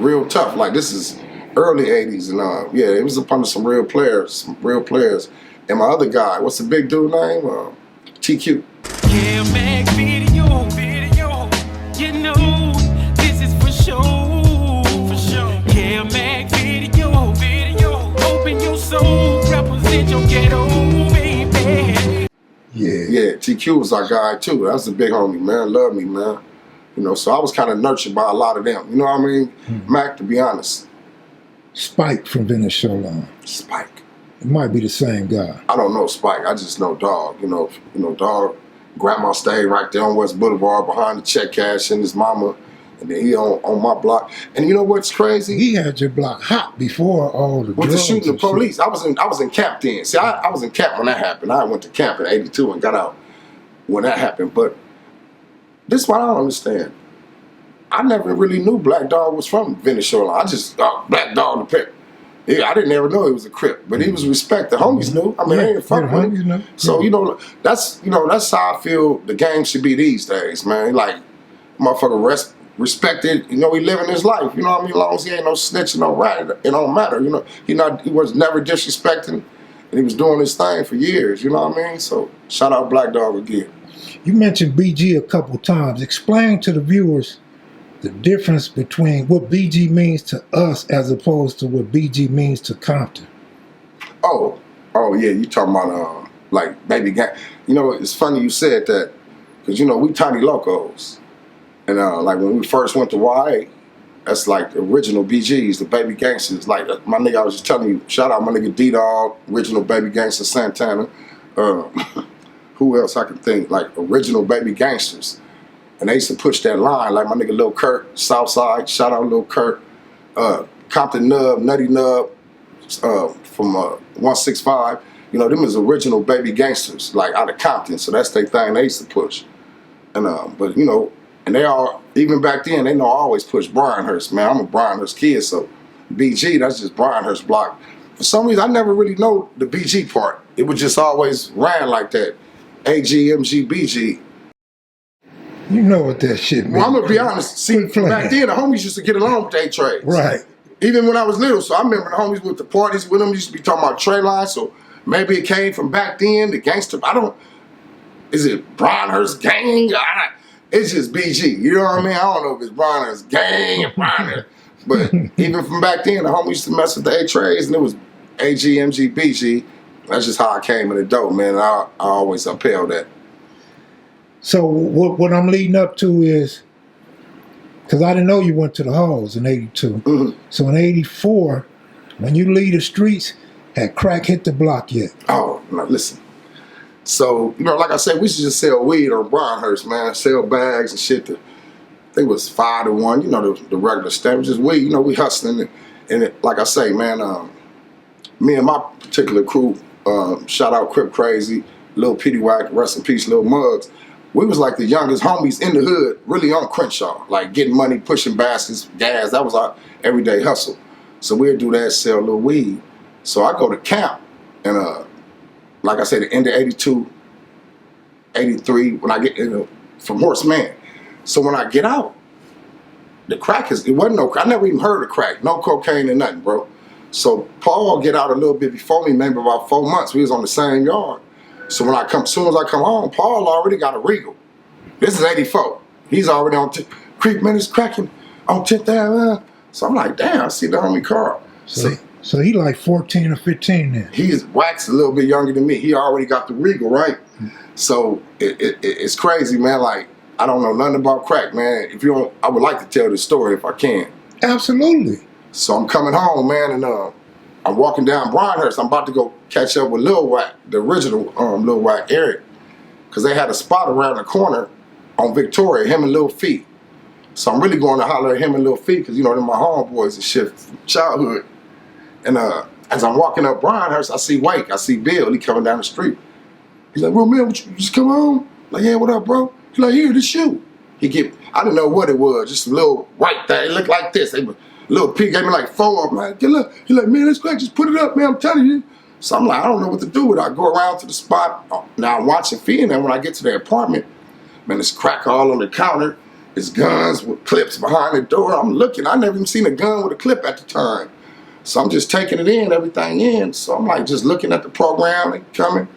real tough. Like this is early 80s and yeah, it was up under some real players. And my other guy, what's the big dude name? TQ. Kev Mac video, you know, this is for sure. Kev Mac video, open your soul, represent your ghetto, baby. Yeah, TQ was our guy too. That's a big homie, man. Love me, man. You know, so I was kind of nurtured by a lot of them. You know what I mean? Mac, to be honest. Spike from Brynhurst Ave. Spike. It might be the same guy. I don't know Spike. I just know Dog. You know, Dog. Grandma stayed right there on West Boulevard behind the check cash and his mama. And then he on my block. And you know what's crazy? He had your block hot before all the with drugs the shooting the police. Shit. I was in camp then. See, I was in camp when that happened. I went to camp in '82 and got out when that happened. But this is what I don't understand. I never really knew Black Dog was from Brynhurst Ave. I just Black Dog the Pimp. Yeah, I didn't ever know he was a Crip, but he was respected. Homies knew. I mean, they ain't fuck with him. So you know, that's how I feel the game should be these days, man. Like, motherfucker respected. You know, he living his life. You know what I mean? As long as he ain't no snitching, no rat, it don't matter. You know, he was never disrespecting, and he was doing his thing for years. You know what I mean? So shout out Black Dog again. You mentioned BG a couple times. Explain to the viewers the difference between what BG means to us as opposed to what BG means to Compton. Oh yeah, you talking about like baby gang. You know, it's funny you said that because you know we tiny locos, and like when we first went to YA, that's like the original BGs, the baby gangsters. Like my nigga, I was just telling you, shout out my nigga D-Dog, original baby gangster Santana. Who else I can think? Like original baby gangsters. And they used to push that line, like my nigga Lil Kurt, Southside, shout out Lil Kurt, Compton Nub, Nutty Nub, from 165. You know, them is original baby gangsters, like out of Compton, so that's their thing they used to push. And but you know, and they all, even back then, they know I always push Brynhurst, man. I'm a Brynhurst kid, so BG, that's just Brynhurst block. For some reason, I never really know the BG part. It was just always ran like that, AG, MG, BG. You know what that shit means. Well, I'm gonna be honest. See, back then the homies used to get along with their trades. Right. Even when I was little, so I remember the homies with the parties with them used to be talking about tray lines. So maybe it came from back then. The gangster. Is it Brynhurst gang? It's just BG. You know what I mean? I don't know if it's Brynhurst gang or Brynhurst, but even from back then, the homies used to mess with the A trades, and it was AG, MG, BG. That's just how I came in the dope, man. And I always upheld that. So what I'm leading up to is, because I didn't know you went to the halls in '82. So in '84, when you leave the streets, had crack hit the block yet? Oh, no, listen. So, you know, like I said, we used to just sell weed on Brynhurst, man. Sell bags and shit. I think it was 5 to 1, you know, the regular stuff. Just weed, you know, we hustling. And like I say, man, me and my particular crew, shout out Crip Crazy, Lil Pettywhack, rest in peace, Lil Muggs. We was like the youngest homies in the hood, really on Crenshaw, like getting money, pushing baskets, gas. That was our everyday hustle. So we'd do that, sell a little weed. So I go to camp, and like I said, the end of '82, '83, when I get from Horseman. So when I get out, the crack it wasn't no crack. I never even heard of crack, no cocaine or nothing, bro. So Paul get out a little bit before me, maybe about 4 months. We was on the same yard. So when as soon as I come home, Paul already got a Regal. This is '84. He's already on Creep, man, it's cracking on 10th Ave. So I'm like, damn, I see the homie Carl. So he like 14 or 15 then. He's waxed a little bit younger than me. He already got the Regal, right? So it's crazy, man. Like, I don't know nothing about crack, man. If you don't, I would like to tell this story if I can. Absolutely. So I'm coming home, man, and I'm walking down Brynhurst. I'm about to go catch up with Lil Wack, the original Lil Wack, Eric, because they had a spot around the corner on Victoria, him and Lil Fee. So I'm really going to holler at him and Lil Fee because, you know, they're my homeboys and shit from childhood. And as I'm walking up Brynhurst, I see Wake, I see Bill, he coming down the street. He's like, bro, man, you just come home? Like, yeah, what up, bro? He's like, here, this shoe. I didn't know what it was, just a little white thing. It looked like this. Lil P gave me like 4 of them. Like, look. He's like, man, that's crack, just put it up, man, I'm telling you. So I'm like, I don't know what to do with it. I go around to the spot. Now I'm watching Fee, and then when I get to the apartment, man, there's crack all on the counter. It's guns with clips behind the door. I'm looking. I never even seen a gun with a clip at the time. So I'm just taking it in, everything in. So I'm like just looking at the program and coming.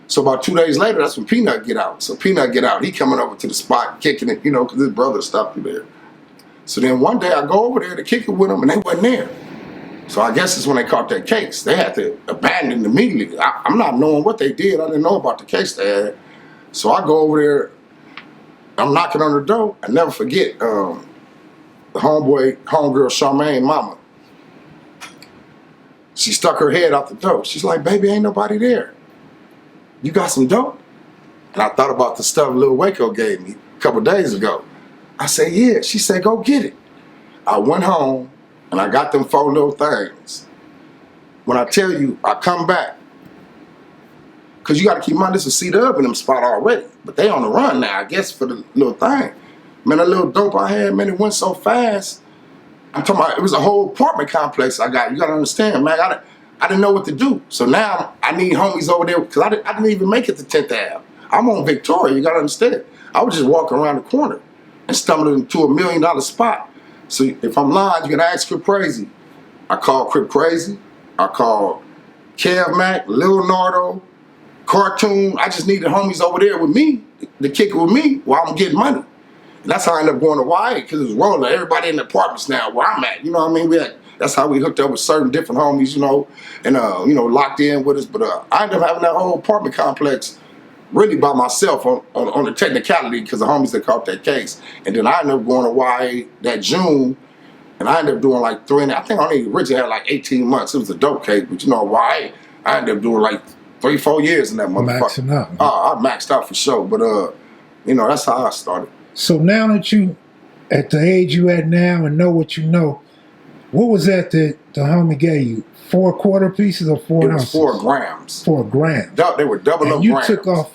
So about 2 days later, that's when Peanut get out. So Peanut get out. He coming over to the spot, kicking it, because his brother stopped him there. So then one day I go over there to kick it with him, and they wasn't there. So I guess it's when they caught that case. They had to abandon it immediately. I'm not knowing what they did. I didn't know about the case they had. So I go over there. I'm knocking on the door. I never forget the homegirl Charmaine mama. She stuck her head out the door. She's like, baby, ain't nobody there. You got some dope? And I thought about the stuff Lil Waco gave me a couple days ago. I said, yeah. She said, go get it. I went home and I got them 4 little things. When I tell you, I come back, because you got to keep in mind, this is CW in them spot already. But they on the run now, I guess, for the little thing. Man, that little dope I had, man, it went so fast. I'm talking about, it was a whole apartment complex I got. You got to understand, man, I didn't know what to do. So now I need homies over there, because I didn't even make it to 10th Ave. I'm on Victoria, you got to understand. I was just walking around the corner and stumbled into $1 million spot. So if I'm lying, you can ask Crip Crazy. I called Crip Crazy. I called Kev Mac, Lil Nardo, Cartoon. I just needed homies over there with me to kick it with me while I'm getting money. And that's how I ended up going to YA, because it was rolling. Everybody in the apartments now where I'm at. You know what I mean? That's how we hooked up with certain different homies, and locked in with us. But I ended up having that whole apartment complex really by myself on the technicality, because the homies that caught that case. And then I ended up going to YA that June, and I ended up doing like 3, I think I only originally had like 18 months. It was a dope case, but YA, I ended up doing like 3-4 years in that motherfucker. Maxing out. I maxed out for sure, but that's how I started. So now that you at the age you at now and know what you know, what was that the homie gave you? 4 quarter pieces or 4 ounces? It was 4 grams. 4 grams. They were double up grams. And you took off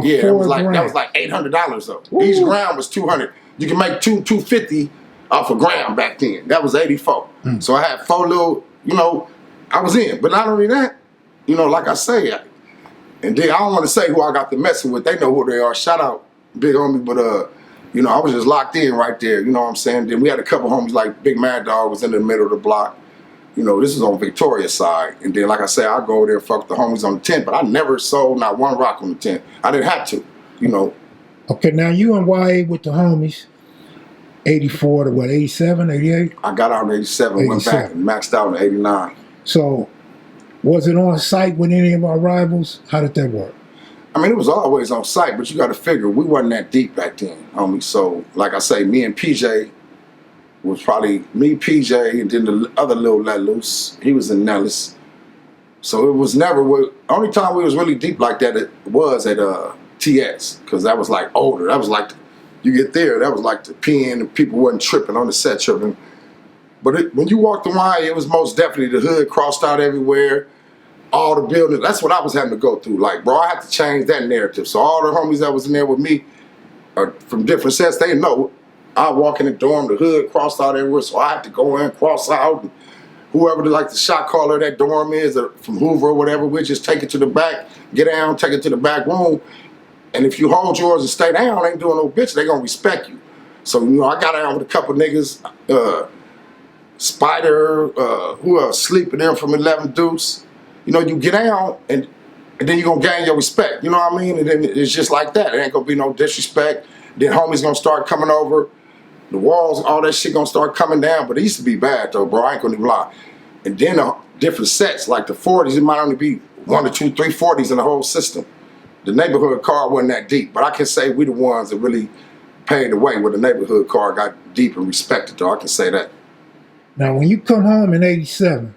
yeah, 4 that grams. was like $800 though. Ooh. Each gram was $200. You can make $250 off a gram back then. That was 84. So I had 4 little, I was in. But not only that, like I say, and then I don't want to say who I got to messing with. They know who they are. Shout out, big homie. But I was just locked in right there. You know what I'm saying? Then we had a couple homies like Big Mad Dog was in the middle of the block. This is on Victoria side. And then, like I said, I go over there and fuck with the homies on the tent, but I never sold not 1 rock on the tent. I didn't have to, Okay, now you and YA with the homies, 84 to 87, 88? I got out in 87, went back and maxed out in 89. So, was it on site with any of our rivals? How did that work? I mean, it was always on site, but you got to figure, we wasn't that deep back then, homie. So, like I say, me and PJ was probably me, PJ, and then the other little let loose. He was in Nellis. So it was never, only time we was really deep like that it was at TS, because that was like older. That was like, you get there, that was like the pen, and people wasn't tripping on the set tripping. But when you walked the line, it was most definitely the hood crossed out everywhere. All the buildings, that's what I was having to go through. Like, bro, I had to change that narrative. So all the homies that was in there with me are from different sets, they know I walk in the dorm, the hood crossed out everywhere, so I had to go in, cross out, and whoever the shot caller of that dorm is, from Hoover or whatever, we just take it to the back, get down, take it to the back room, and if you hold yours and stay down, ain't doing no bitch, they gonna respect you. So, I got down with a couple niggas, Spider, who else, Sleeping there from 11 Deuce. You get down, and then you gonna gain your respect, you know what I mean? And then it's just like that, there ain't gonna be no disrespect. Then homies gonna start coming over. The walls, all that shit gonna start coming down. But it used to be bad though, bro. I ain't gonna even lie. And then the different sets, like the 40s, it might only be 1 or 2, 3 40s in the whole system. The neighborhood car wasn't that deep. But I can say we the ones that really paved the way where the neighborhood car got deep and respected though. I can say that. Now when you come home in 87,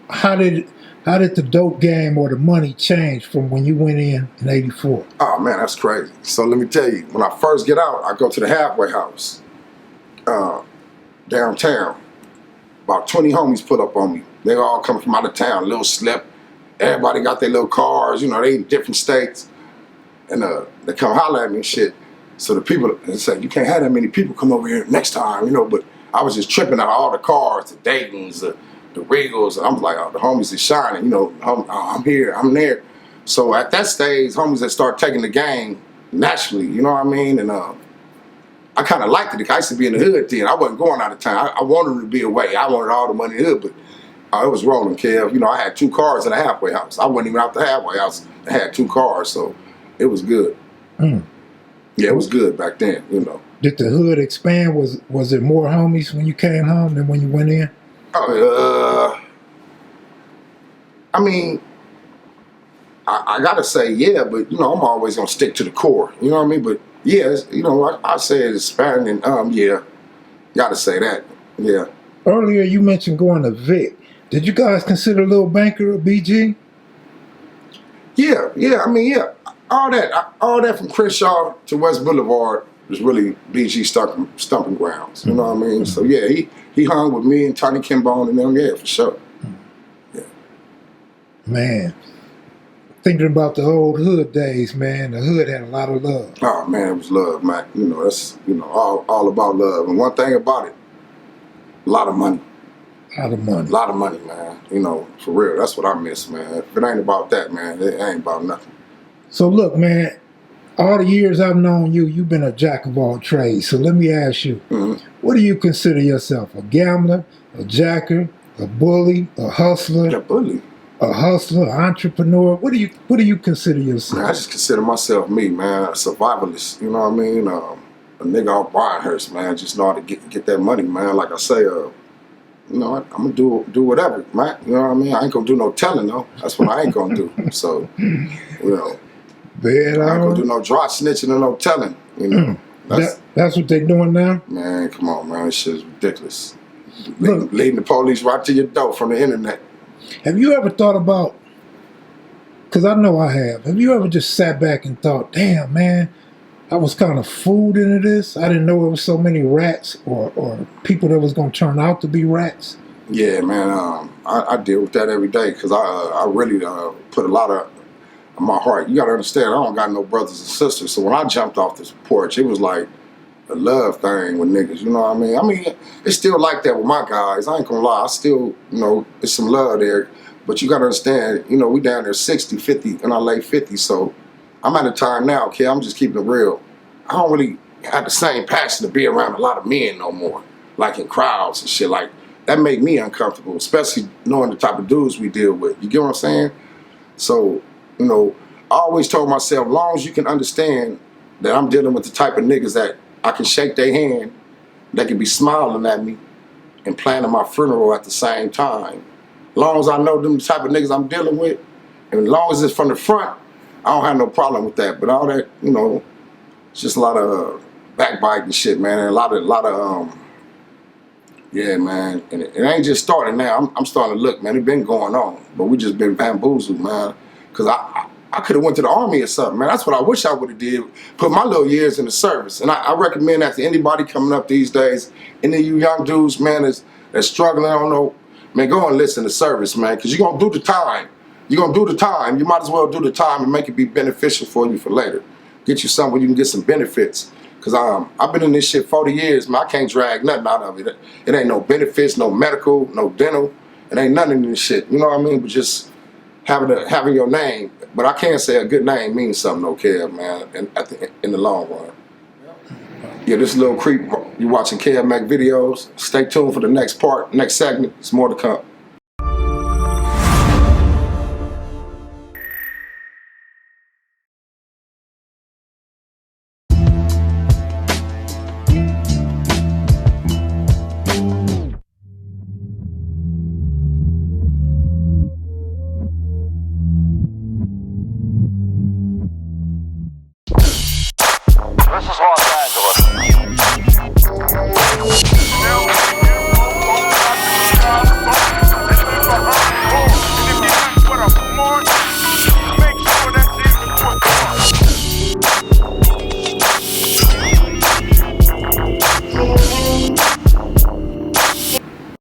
how did the dope game or the money change from when you went in 84? Oh man, that's crazy. So let me tell you, when I first get out, I go to the halfway house downtown. About 20 homies put up on me. They all come from out of town, little slip. Everybody got their little cars, they in different states. And they come holler at me and shit. So the people, they say, you can't have that many people come over here next time, but I was just tripping out all the cars, the Daytons, the Regals. I'm like, oh, the homies is shining, I'm here, I'm there. So at that stage, homies that start taking the game naturally, you know what I mean? And I kind of liked it. I used to be in the hood then. I wasn't going out of town. I wanted to be away. I wanted all the money in the hood, but it was rolling, Kev. You know, I had 2 cars in a halfway house. I wasn't even out the halfway house. I had 2 cars, so it was good. Yeah, it was good back then, you know. Did the hood expand? Was it more homies when you came home than when you went in? I mean, I gotta say, yeah, but you know, I'm always gonna stick to the core. You know what I mean? But yeah, you know, I say it's expanding. Yeah, gotta say that. Yeah. Earlier, you mentioned going to Vic. Did you guys consider Lil Banker a BG? Yeah. I mean, yeah. All that from Crenshaw to West Boulevard was really BG stumping grounds. You know what I mean? So yeah, he hung with me and Tony Kimbone and them. Yeah, for sure. Yeah. Man, thinking about the old hood days, man. The hood had a lot of love. Oh man, it was love, man. You know, that's all about love. And one thing about it, a lot of money. A lot of money, man. You know, for real. That's what I miss, man. If it ain't about that, man, it ain't about nothing. So look, man, all the years I've known you, you've been a jack of all trades. So let me ask you, what do you consider yourself? A gambler, a jacker, a bully, a hustler? A bully. A hustler, entrepreneur. What do you consider yourself? Man, I just consider myself me, man, a survivalist. You know what I mean? A nigga off Brynhurst, man. Just know how to get that money, man. Like I say, you know, I'm gonna do whatever, man. You know what I mean? I ain't gonna do no telling, though. That's what I ain't gonna do. So, you know, I ain't gonna do no dry snitching or no telling. You know, that's what they doing now. Man, come on, man. This shit's ridiculous. Leading the police right to your door from the internet. Have you ever thought about? Because I know I have. Have you ever just sat back and thought, "Damn, man, I was kind of fooled into this. I didn't know there was so many rats or people that was gonna turn out to be rats." Yeah, man. I deal with that every day because I really put a lot of my heart. You gotta understand, I don't got no brothers and sisters. So when I jumped off this porch, it was like a love thing with niggas. You know what I mean? I mean, it's still like that with my guys. I ain't gonna lie. I still, you know, it's some love there. But you gotta understand, you know, we down there 60, 50, in our late 50s. So I'm at a time now, okay, I'm just keeping it real. I don't really have the same passion to be around a lot of men no more. Like in crowds and shit. Like, that make me uncomfortable, especially knowing the type of dudes we deal with. You get what I'm saying? So, you know, I always told myself, as long as you can understand that I'm dealing with the type of niggas that I can shake their hand, they can be smiling at me and planning my funeral at the same time. As long as I know them the type of niggas I'm dealing with, and as long as it's from the front, I don't have no problem with that. But all that, you know, it's just a lot of backbiting shit, man. And a lot of yeah, man. And it ain't just starting now. I'm starting to look, man. It been going on, but we just been bamboozled, man. Cause I could have went to the army or something, man. That's what I wish I would have did. Put my little years in the service. And I recommend that to anybody coming up these days. Any of you young dudes, man, that's struggling, I don't know, man, go and listen to service, man. Because you're going to do the time. You're going to do the time. You might as well do the time and make it be beneficial for you for later. Get you something where you can get some benefits. Because I've been in this shit 40 years, man. I can't drag nothing out of it. It ain't no benefits, no medical, no dental. It ain't nothing in this shit. You know what I mean? But just having your name. But I can say a good name means something, though, Kev, man, in the long run. Yeah, this Lil Creep. You watching Kev Mac videos. Stay tuned for the next part, next segment. It's more to come.